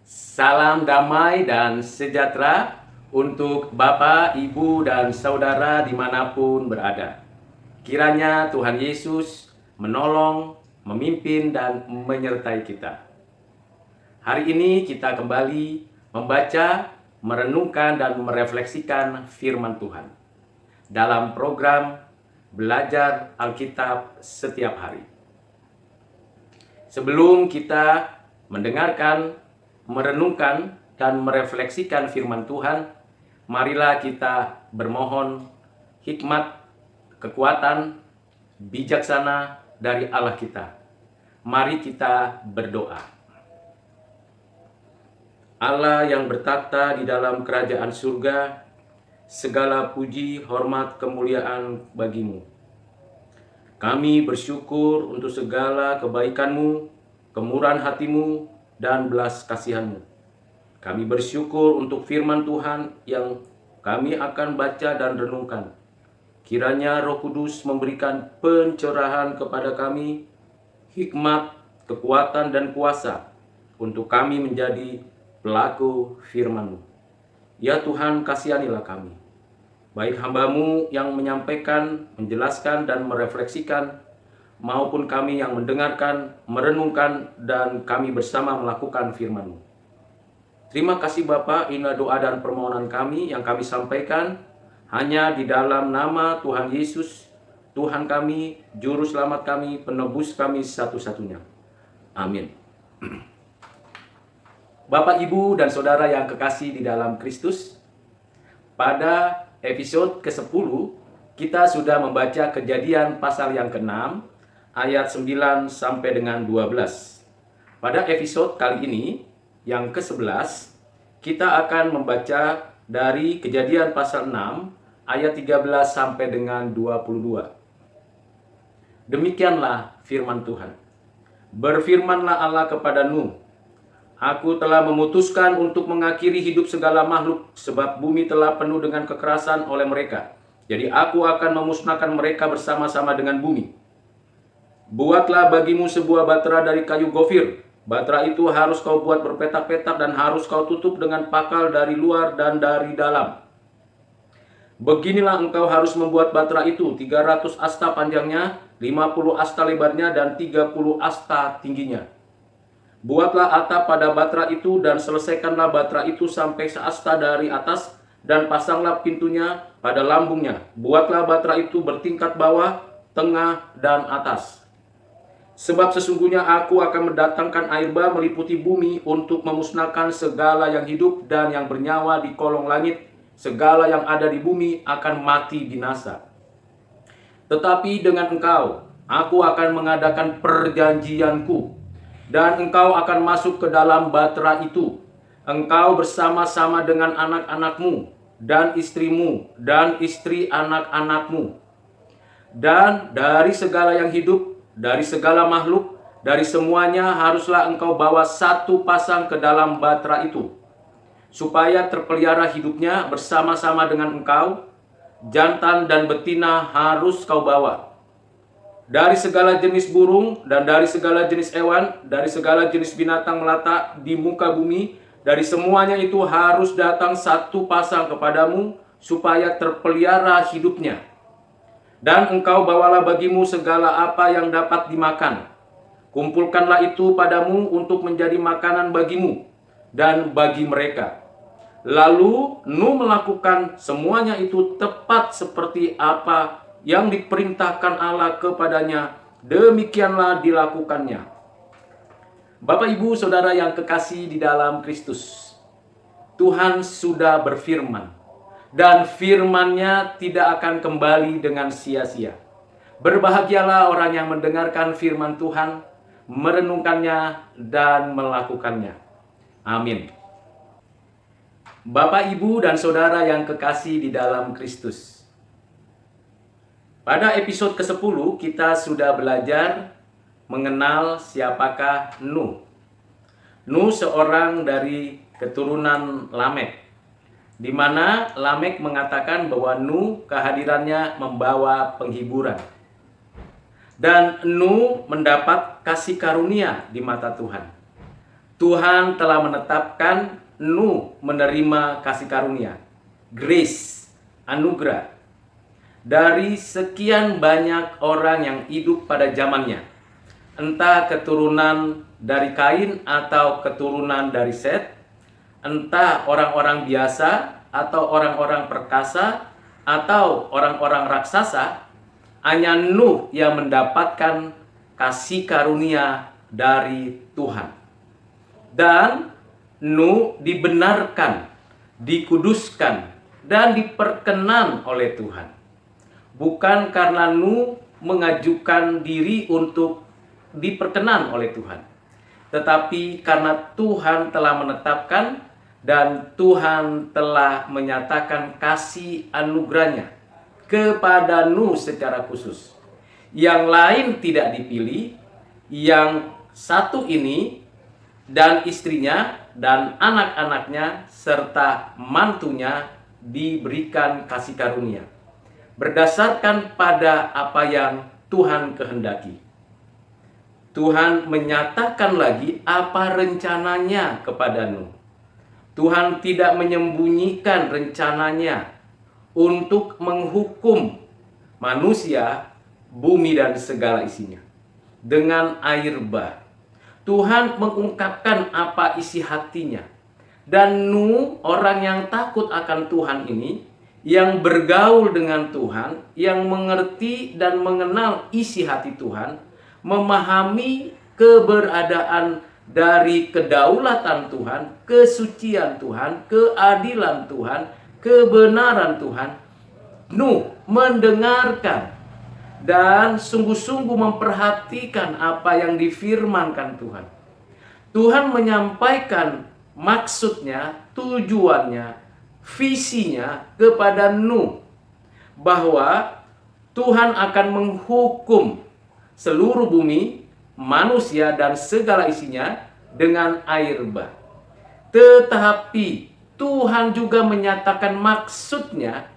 Salam damai dan sejahtera untuk Bapak, Ibu, dan Saudara dimanapun berada. Kiranya Tuhan Yesus menolong, memimpin, dan menyertai kita. Hari ini kita kembali membaca, merenungkan, dan merefleksikan firman Tuhan dalam program Belajar Alkitab Setiap Hari. Sebelum kita mendengarkan, merenungkan, dan merefleksikan firman Tuhan, marilah kita bermohon hikmat, kekuatan, bijaksana dari Allah kita. Mari kita berdoa. Allah yang bertakhta di dalam kerajaan surga, segala puji, hormat, kemuliaan bagimu. Kami bersyukur untuk segala kebaikan-Mu, kemurahan hati-Mu, dan belas kasihan-Mu. Kami bersyukur untuk firman Tuhan yang kami akan baca dan renungkan. Kiranya Roh Kudus memberikan pencerahan kepada kami, hikmat, kekuatan, dan kuasa untuk kami menjadi pelaku firman-Mu. Ya Tuhan, kasihanilah kami. Baik hamba-Mu yang menyampaikan, menjelaskan, dan merefleksikan, maupun kami yang mendengarkan, merenungkan, dan kami bersama melakukan firman-Mu. Terima kasih Bapa, inilah doa dan permohonan kami yang kami sampaikan hanya di dalam nama Tuhan Yesus, Tuhan kami, Juru Selamat kami, penebus kami satu-satunya. Amin. Bapak, Ibu, dan Saudara yang kekasih di dalam Kristus, pada episode ke-10 kita sudah membaca Kejadian pasal yang ke-6 ayat 9 sampai dengan 12. Pada episode kali ini yang ke-11 kita akan membaca dari Kejadian pasal 6 ayat 13 sampai dengan 22. Demikianlah firman Tuhan. Berfirmanlah Allah kepada Nuh, Aku telah memutuskan untuk mengakhiri hidup segala makhluk, sebab bumi telah penuh dengan kekerasan oleh mereka. Jadi aku akan memusnahkan mereka bersama-sama dengan bumi. Buatlah bagimu sebuah batra dari kayu gofir. Batra itu harus kau buat berpetak-petak dan harus kau tutup dengan pakal dari luar dan dari dalam. Beginilah engkau harus membuat batra itu, 300 asta panjangnya, 50 asta lebarnya, dan 30 asta tingginya. Buatlah atap pada batra itu dan selesaikanlah batra itu sampai seasta dari atas dan pasanglah pintunya pada lambungnya. Buatlah batra itu bertingkat bawah, tengah, dan atas. Sebab sesungguhnya aku akan mendatangkan air bah meliputi bumi untuk memusnahkan segala yang hidup dan yang bernyawa di kolong langit. Segala yang ada di bumi akan mati binasa. Tetapi dengan engkau, aku akan mengadakan perjanjianku. Dan engkau akan masuk ke dalam batra itu, engkau bersama-sama dengan anak-anakmu, dan istrimu, dan istri anak-anakmu. Dan dari segala yang hidup, dari segala makhluk, dari semuanya haruslah engkau bawa satu pasang ke dalam batra itu, supaya terpelihara hidupnya bersama-sama dengan engkau. Jantan dan betina harus kau bawa. Dari segala jenis burung dan dari segala jenis hewan, dari segala jenis binatang melata di muka bumi, dari semuanya itu harus datang satu pasang kepadamu, supaya terpelihara hidupnya. Dan engkau bawalah bagimu segala apa yang dapat dimakan. Kumpulkanlah itu padamu untuk menjadi makanan bagimu dan bagi mereka. Lalu Nuh melakukan semuanya itu tepat seperti apa yang diperintahkan Allah kepadanya, demikianlah dilakukannya. Bapak, Ibu, Saudara yang kekasih di dalam Kristus, Tuhan sudah berfirman, dan firman-Nya tidak akan kembali dengan sia-sia. Berbahagialah orang yang mendengarkan firman Tuhan, merenungkannya, dan melakukannya. Amin. Bapak, Ibu, dan Saudara yang kekasih di dalam Kristus, pada episode ke-10 kita sudah belajar mengenal siapakah Nuh. Nuh seorang dari keturunan Lamek, di mana Lamek mengatakan bahwa Nuh kehadirannya membawa penghiburan. Dan Nuh mendapat kasih karunia di mata Tuhan. Tuhan telah menetapkan Nuh menerima kasih karunia, grace, anugerah, dari sekian banyak orang yang hidup pada zamannya. Entah keturunan dari Kain atau keturunan dari Set, entah orang-orang biasa atau orang-orang perkasa atau orang-orang raksasa, hanya Nuh yang mendapatkan kasih karunia dari Tuhan. Dan Nuh dibenarkan, dikuduskan, dan diperkenan oleh Tuhan. Bukan karena Nuh mengajukan diri untuk diperkenan oleh Tuhan, tetapi karena Tuhan telah menetapkan dan Tuhan telah menyatakan kasih anugerahnya kepada Nuh secara khusus. Yang lain tidak dipilih, yang satu ini dan istrinya dan anak-anaknya serta mantunya diberikan kasih karunia berdasarkan pada apa yang Tuhan kehendaki. Tuhan menyatakan lagi apa rencananya kepada Nuh. Tuhan tidak menyembunyikan rencananya untuk menghukum manusia, bumi dan segala isinya dengan air bah. Tuhan mengungkapkan apa isi hatinya. Dan Nuh, orang yang takut akan Tuhan ini, yang bergaul dengan Tuhan, yang mengerti dan mengenal isi hati Tuhan, memahami keberadaan dari kedaulatan Tuhan, kesucian Tuhan, keadilan Tuhan, kebenaran Tuhan. Nuh mendengarkan dan sungguh-sungguh memperhatikan apa yang difirmankan Tuhan. Tuhan menyampaikan maksudnya, tujuannya, visinya kepada Nuh, bahwa Tuhan akan menghukum seluruh bumi, manusia dan segala isinya dengan air bah. Tetapi Tuhan juga menyatakan maksudnya,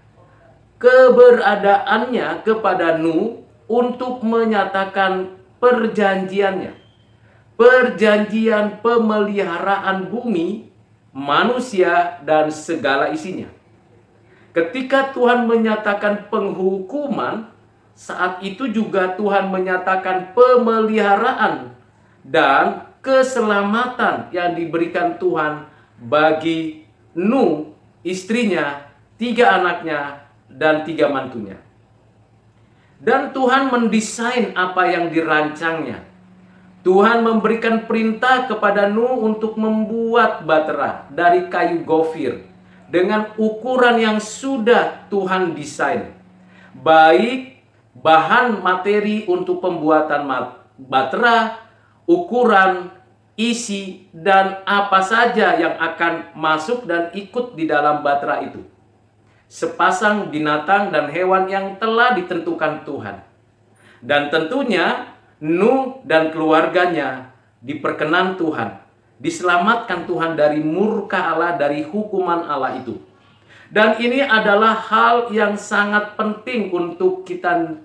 keberadaannya kepada Nuh untuk menyatakan perjanjiannya. Perjanjian pemeliharaan bumi, manusia, dan segala isinya. Ketika Tuhan menyatakan penghukuman, saat itu juga Tuhan menyatakan pemeliharaan dan keselamatan yang diberikan Tuhan bagi Nuh, istrinya, 3 anaknya, dan 3 mantunya. Dan Tuhan mendesain apa yang dirancangnya. Tuhan memberikan perintah kepada Nuh untuk membuat batera dari kayu gofir dengan ukuran yang sudah Tuhan desain. Baik bahan materi untuk pembuatan batera, ukuran, isi, dan apa saja yang akan masuk dan ikut di dalam batera itu. Sepasang binatang dan hewan yang telah ditentukan Tuhan. Dan tentunya Nuh dan keluarganya diperkenan Tuhan, diselamatkan Tuhan dari murka Allah, dari hukuman Allah itu. Dan ini adalah hal yang sangat penting untuk kita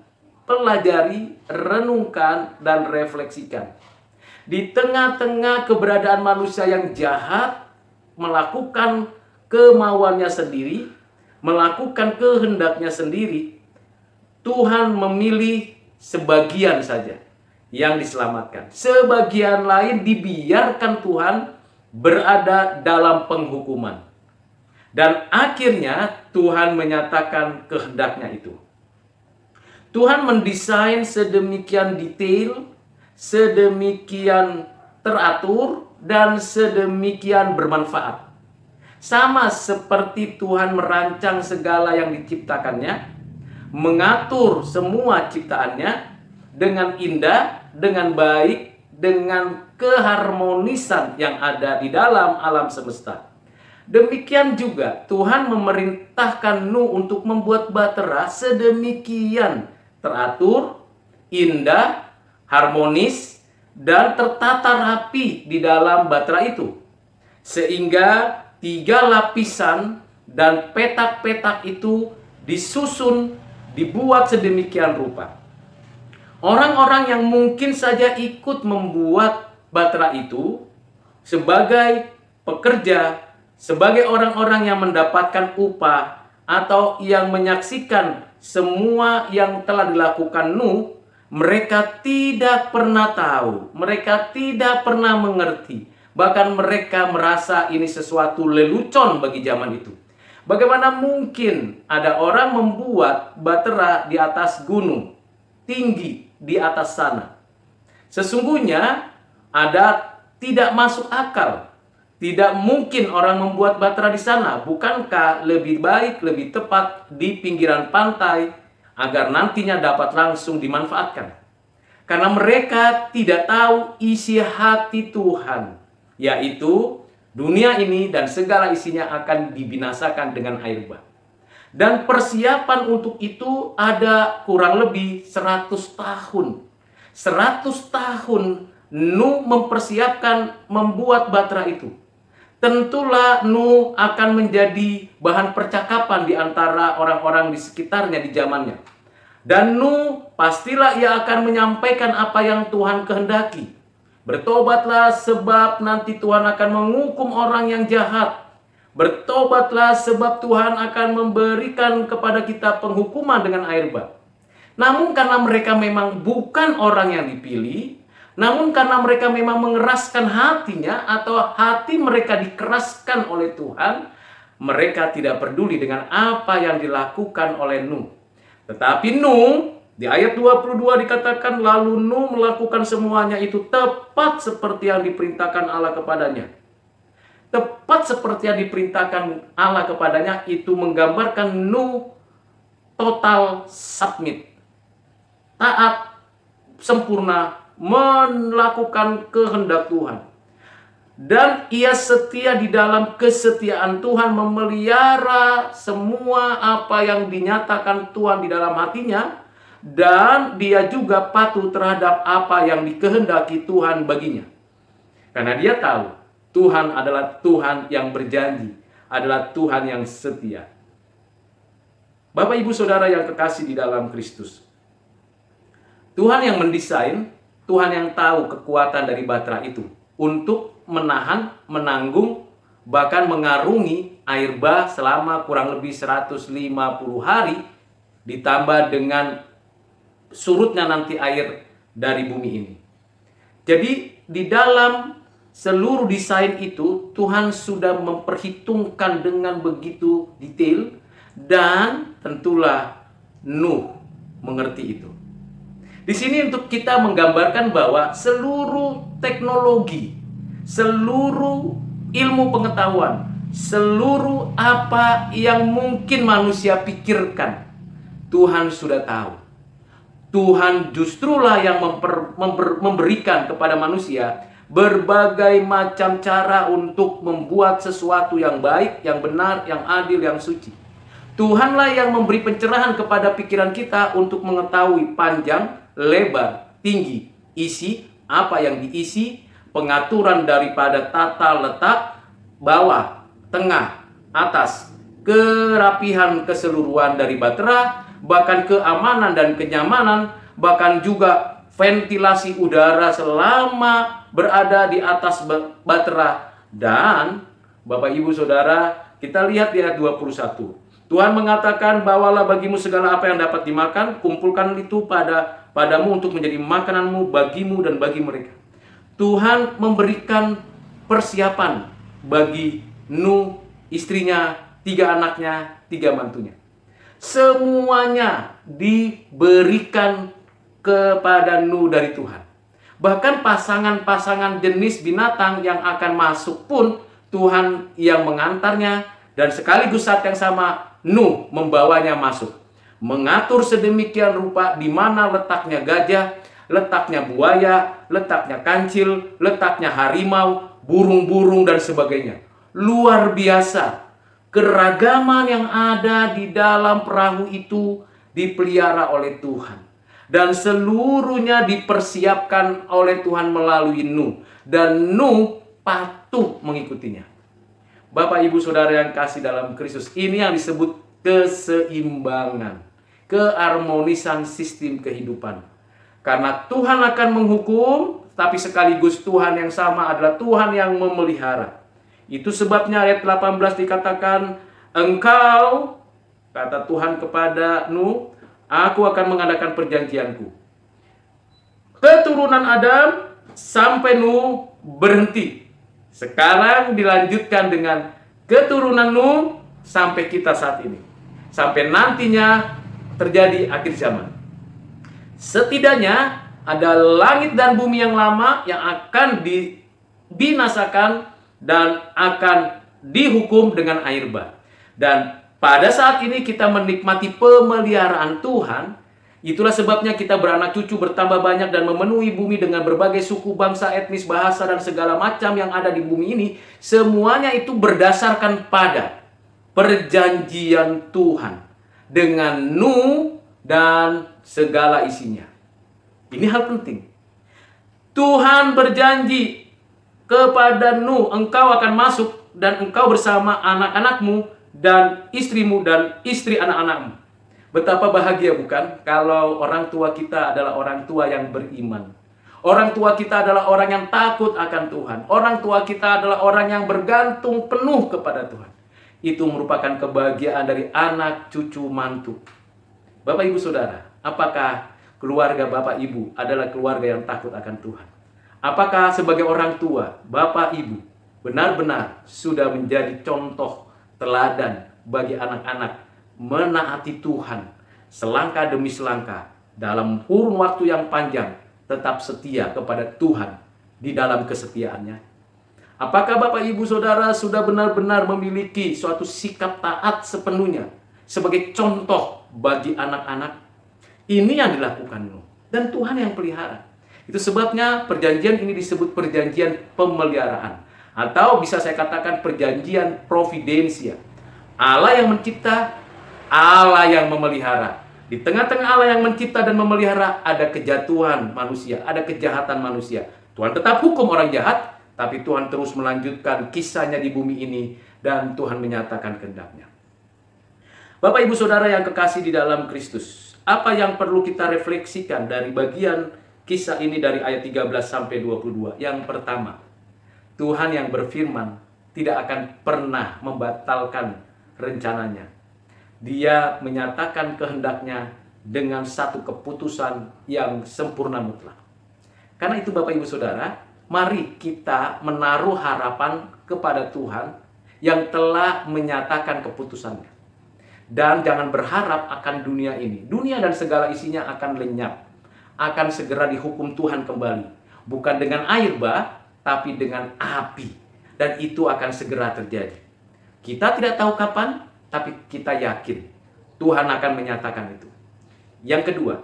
pelajari, renungkan, dan refleksikan. Di tengah-tengah keberadaan manusia yang jahat, melakukan kemauannya sendiri, melakukan kehendaknya sendiri, Tuhan memilih sebagian saja yang diselamatkan. Sebagian lain dibiarkan Tuhan berada dalam penghukuman. Dan akhirnya Tuhan menyatakan kehendaknya itu. Tuhan mendesain sedemikian detail, sedemikian teratur, dan sedemikian bermanfaat. Sama seperti Tuhan merancang segala yang diciptakannya, mengatur semua ciptaannya dengan indah, dengan baik, dengan keharmonisan yang ada di dalam alam semesta. Demikian juga Tuhan memerintahkan Nuh untuk membuat batera sedemikian teratur, indah, harmonis, dan tertata rapi di dalam batera itu. Sehingga 3 lapisan dan petak-petak itu disusun, dibuat sedemikian rupa. Orang-orang yang mungkin saja ikut membuat batera itu, sebagai pekerja, sebagai orang-orang yang mendapatkan upah, atau yang menyaksikan semua yang telah dilakukan Nuh, mereka tidak pernah tahu, mereka tidak pernah mengerti. Bahkan mereka merasa ini sesuatu lelucon bagi zaman itu. Bagaimana mungkin ada orang membuat bahtera di atas gunung, tinggi di atas sana? Sesungguhnya ada tidak masuk akal. Tidak mungkin orang membuat bahtera di sana. Bukankah lebih baik, lebih tepat di pinggiran pantai agar nantinya dapat langsung dimanfaatkan? Karena mereka tidak tahu isi hati Tuhan, yaitu dunia ini dan segala isinya akan dibinasakan dengan air bah. Dan persiapan untuk itu ada kurang lebih 100 tahun. 100 tahun Nuh mempersiapkan membuat bahtera itu. Tentulah Nuh akan menjadi bahan percakapan di antara orang-orang di sekitarnya di zamannya. Dan Nuh pastilah ia akan menyampaikan apa yang Tuhan kehendaki. Bertobatlah sebab nanti Tuhan akan menghukum orang yang jahat. Bertobatlah sebab Tuhan akan memberikan kepada kita penghukuman dengan air bah. Namun karena mereka memang bukan orang yang dipilih, namun karena mereka memang mengeraskan hatinya atau hati mereka dikeraskan oleh Tuhan, mereka tidak peduli dengan apa yang dilakukan oleh Nuh. Tetapi Nuh, di ayat 22 dikatakan, lalu Nuh melakukan semuanya itu tepat seperti yang diperintahkan Allah kepadanya. Tepat seperti yang diperintahkan Allah kepadanya itu menggambarkan Nuh total submit, taat, sempurna, melakukan kehendak Tuhan. Dan ia setia di dalam kesetiaan Tuhan, memelihara semua apa yang dinyatakan Tuhan di dalam hatinya. Dan dia juga patuh terhadap apa yang dikehendaki Tuhan baginya. Karena dia tahu Tuhan adalah Tuhan yang berjanji, adalah Tuhan yang setia. Bapak Ibu Saudara yang kekasih di dalam Kristus, Tuhan yang mendesain, Tuhan yang tahu kekuatan dari bahtera itu untuk menahan, menanggung, bahkan mengarungi air bah selama kurang lebih 150 hari, ditambah dengan surutnya nanti air dari bumi ini. Jadi di dalam seluruh desain itu Tuhan sudah memperhitungkan dengan begitu detail, dan tentulah Nuh mengerti itu. Di sini untuk kita menggambarkan bahwa seluruh teknologi, seluruh ilmu pengetahuan, seluruh apa yang mungkin manusia pikirkan, Tuhan sudah tahu. Tuhan justrulah yang memberikan kepada manusia berbagai macam cara untuk membuat sesuatu yang baik, yang benar, yang adil, yang suci. Tuhanlah yang memberi pencerahan kepada pikiran kita untuk mengetahui panjang, lebar, tinggi, isi, apa yang diisi, pengaturan daripada tata letak, bawah, tengah, atas, kerapihan keseluruhan dari bahtera, bahkan keamanan dan kenyamanan, bahkan juga ventilasi udara selama berada di atas bahtera. Dan Bapak Ibu Saudara, kita lihat di ayat 21. Tuhan mengatakan, bawalah bagimu segala apa yang dapat dimakan, kumpulkan itu padamu untuk menjadi makananmu bagimu dan bagi mereka. Tuhan memberikan persiapan bagi Nuh, istrinya, 3 anaknya, 3 mantunya. Semuanya diberikan kepada Nuh dari Tuhan. Bahkan pasangan-pasangan jenis binatang yang akan masuk pun Tuhan yang mengantarnya, dan sekaligus saat yang sama Nuh membawanya masuk. Mengatur sedemikian rupa di mana letaknya gajah, letaknya buaya, letaknya kancil, letaknya harimau, burung-burung dan sebagainya. Luar biasa. Keragaman yang ada di dalam perahu itu dipelihara oleh Tuhan. Dan seluruhnya dipersiapkan oleh Tuhan melalui Nuh. Dan Nuh patuh mengikutinya. Bapak Ibu Saudara yang kasih dalam Kristus, ini yang disebut keseimbangan, keharmonisan sistem kehidupan. Karena Tuhan akan menghukum, tapi sekaligus Tuhan yang sama adalah Tuhan yang memelihara. Itu sebabnya ayat 18 dikatakan, engkau, kata Tuhan kepada Nuh, aku akan mengadakan perjanjianku. Keturunan Adam sampai Nuh berhenti. Sekarang dilanjutkan dengan keturunan Nuh sampai kita saat ini. Sampai nantinya terjadi akhir zaman. Setidaknya ada langit dan bumi yang lama yang akan dibinasakan dan akan dihukum dengan air bah. Dan pada saat ini kita menikmati pemeliharaan Tuhan. Itulah sebabnya kita beranak cucu bertambah banyak dan memenuhi bumi dengan berbagai suku, bangsa, etnis, bahasa, dan segala macam yang ada di bumi ini. Semuanya itu berdasarkan pada perjanjian Tuhan dengan Nuh dan segala isinya. Ini hal penting. Tuhan berjanji kepada Nuh, engkau akan masuk dan engkau bersama anak-anakmu dan istrimu dan istri anak-anakmu. Betapa bahagia bukan kalau orang tua kita adalah orang tua yang beriman. Orang tua kita adalah orang yang takut akan Tuhan. Orang tua kita adalah orang yang bergantung penuh kepada Tuhan. Itu merupakan kebahagiaan dari anak, cucu, mantu. Bapak, Ibu, Saudara, apakah keluarga Bapak, Ibu adalah keluarga yang takut akan Tuhan? Apakah sebagai orang tua, Bapak, Ibu benar-benar sudah menjadi contoh teladan bagi anak-anak menaati Tuhan selangkah demi selangkah dalam kurun waktu yang panjang, tetap setia kepada Tuhan di dalam kesetiaannya? Apakah Bapak, Ibu, Saudara sudah benar-benar memiliki suatu sikap taat sepenuhnya sebagai contoh bagi anak-anak? Ini yang dilakukan Nuh, dan Tuhan yang pelihara. Itu sebabnya perjanjian ini disebut perjanjian pemeliharaan, atau bisa saya katakan perjanjian providensia. Allah yang mencipta, Allah yang memelihara. Di tengah-tengah Allah yang mencipta dan memelihara ada kejatuhan manusia, ada kejahatan manusia. Tuhan tetap hukum orang jahat, tapi Tuhan terus melanjutkan kisahnya di bumi ini dan Tuhan menyatakan kehendaknya. Bapak, Ibu, Saudara yang kekasih di dalam Kristus, apa yang perlu kita refleksikan dari bagian kisah ini dari ayat 13 sampai 22? Yang pertama, Tuhan yang berfirman tidak akan pernah membatalkan rencananya. Dia menyatakan kehendaknya dengan satu keputusan yang sempurna mutlak. Karena itu Bapak, Ibu, Saudara, mari kita menaruh harapan kepada Tuhan yang telah menyatakan keputusannya. Dan jangan berharap akan dunia ini. Dunia dan segala isinya akan lenyap. Akan segera dihukum Tuhan kembali. Bukan dengan air bah, tapi dengan api. Dan itu akan segera terjadi. Kita tidak tahu kapan, tapi kita yakin Tuhan akan menyatakan itu. Yang kedua,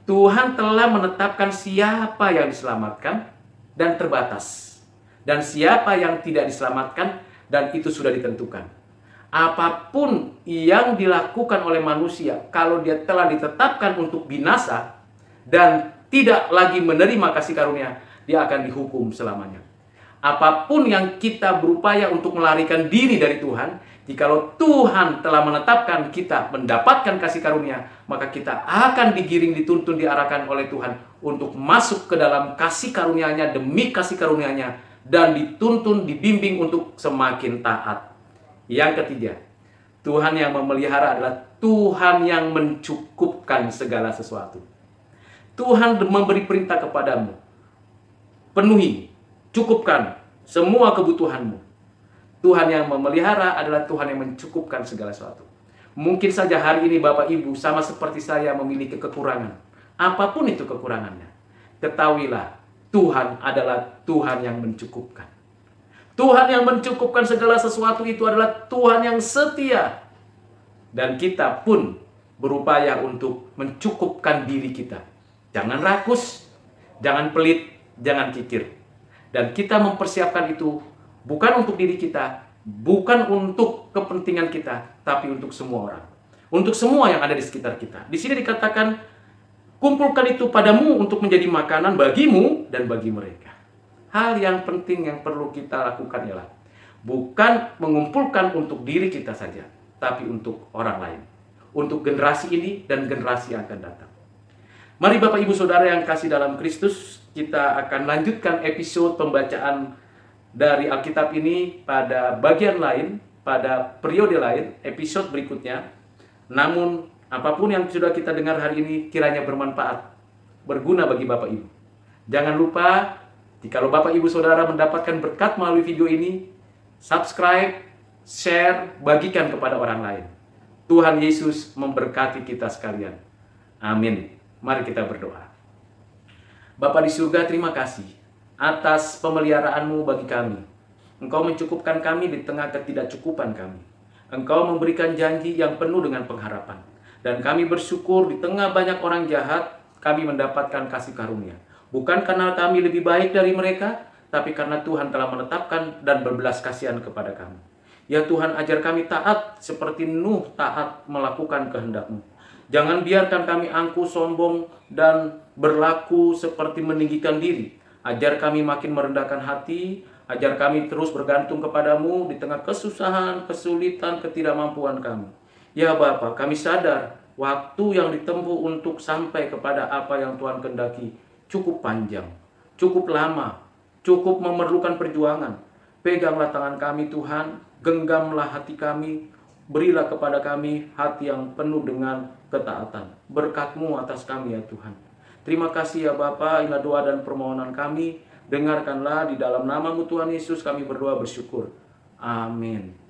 Tuhan telah menetapkan siapa yang diselamatkan dan terbatas. Dan siapa yang tidak diselamatkan dan itu sudah ditentukan. Apapun yang dilakukan oleh manusia, kalau dia telah ditetapkan untuk binasa dan tidak lagi menerima kasih karunia, dia akan dihukum selamanya. Apapun yang kita berupaya untuk melarikan diri dari Tuhan, jikalau Tuhan telah menetapkan kita mendapatkan kasih karunia, maka kita akan digiring, dituntun, diarahkan oleh Tuhan untuk masuk ke dalam kasih karunia-Nya demi kasih karunia-Nya, dan dituntun, dibimbing untuk semakin taat. Yang ketiga, Tuhan yang memelihara adalah Tuhan yang mencukupkan segala sesuatu. Tuhan memberi perintah kepadamu, penuhi, cukupkan semua kebutuhanmu. Tuhan yang memelihara adalah Tuhan yang mencukupkan segala sesuatu. Mungkin saja hari ini Bapak, Ibu sama seperti saya memiliki kekurangan. Apapun itu kekurangannya, ketahuilah Tuhan adalah Tuhan yang mencukupkan. Tuhan yang mencukupkan segala sesuatu itu adalah Tuhan yang setia. Dan kita pun berupaya untuk mencukupkan diri kita. Jangan rakus, jangan pelit, jangan kikir. Dan kita mempersiapkan itu bukan untuk diri kita, bukan untuk kepentingan kita, tapi untuk semua orang. Untuk semua yang ada di sekitar kita. Di sini dikatakan, kumpulkan itu padamu untuk menjadi makanan bagimu dan bagi mereka. Hal yang penting yang perlu kita lakukan ialah bukan mengumpulkan untuk diri kita saja, tapi untuk orang lain. Untuk generasi ini dan generasi yang akan datang. Mari Bapak Ibu Saudara yang kasih dalam Kristus, kita akan lanjutkan episode pembacaan dari Alkitab ini pada bagian lain, pada periode lain, episode berikutnya. Namun, apapun yang sudah kita dengar hari ini kiranya bermanfaat, berguna bagi Bapak Ibu. Jangan lupa, jikalau Bapak Ibu Saudara mendapatkan berkat melalui video ini, subscribe, share, bagikan kepada orang lain. Tuhan Yesus memberkati kita sekalian. Amin. Mari kita berdoa. Bapa di surga, terima kasih atas pemeliharaan-Mu bagi kami. Engkau mencukupkan kami di tengah ketidakcukupan kami. Engkau memberikan janji yang penuh dengan pengharapan. Dan kami bersyukur di tengah banyak orang jahat, kami mendapatkan kasih karunia. Bukan karena kami lebih baik dari mereka, tapi karena Tuhan telah menetapkan dan berbelas kasihan kepada kami. Ya Tuhan, ajar kami taat seperti Nuh taat melakukan kehendak-Mu. Jangan biarkan kami angkuh, sombong, dan berlaku seperti meninggikan diri. Ajar kami makin merendahkan hati, ajar kami terus bergantung kepadamu di tengah kesusahan, kesulitan, ketidakmampuan kami. Ya Bapa, kami sadar waktu yang ditempuh untuk sampai kepada apa yang Tuhan kehendaki cukup panjang, cukup lama, cukup memerlukan perjuangan. Peganglah tangan kami Tuhan, genggamlah hati kami, berilah kepada kami hati yang penuh dengan ketaatan. Berkat-Mu atas kami ya Tuhan. Terima kasih ya Bapa, inilah doa dan permohonan kami. Dengarkanlah di dalam nama-Mu Tuhan Yesus kami berdoa bersyukur. Amin.